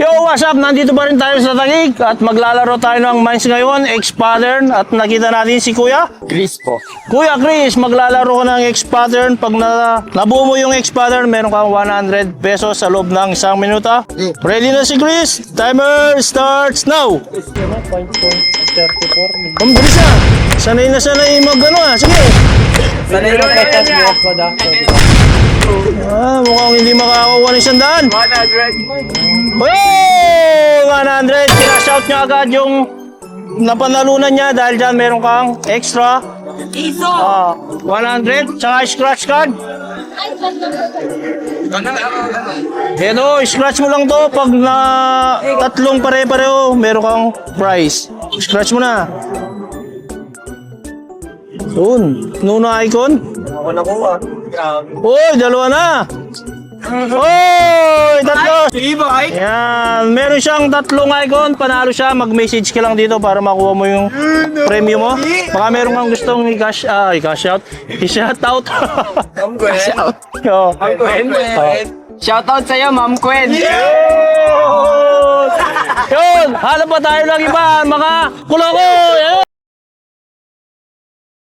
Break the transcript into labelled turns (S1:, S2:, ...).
S1: Yo, what's up? Nandito pa rin tayo sa Taguig at maglalaro tayo ng Mines ngayon, X-Pattern, at nakita natin si Kuya
S2: Chris po.
S1: Kuya Chris, maglalaro ko ng X-Pattern. Pag nabuo mo yung X-Pattern, meron kang 100 pesos sa loob ng 1 minuto. Ready na si Chris? Timer starts now! Ang bilis na! Sanay na sanay mag-ano ah. Sige!
S2: Sanay na katas mo da.
S1: Mukhang hindi makakakuha ng 100.
S2: 100.
S1: Hey! 100! Kina-shout niya agad yung napanalunan niya dahil dyan meron kang extra. 100, tsaka scratch card. Ito, scratch mo lang to. Pag na tatlong pare-pareho, meron kang prize. Scratch mo na. Doon, nuna icon.
S2: Ako nakuha.
S1: Uy, dalawa na. Uy, tatlo.
S2: Iba ay.
S1: Yan, meron siyang tatlong icon. Panalo siya, mag-message ka lang dito para makuha mo yung premium mo. Baka meron kang gustong i-cash out. I-shout out.
S2: Ma'am Gwen.
S1: Yo.
S2: Ma'am Gwen. Shoutout sa'yo, Ma'am Gwen.
S1: Yun! Hanap pa tayo ng iba, mga kuloko! Yun!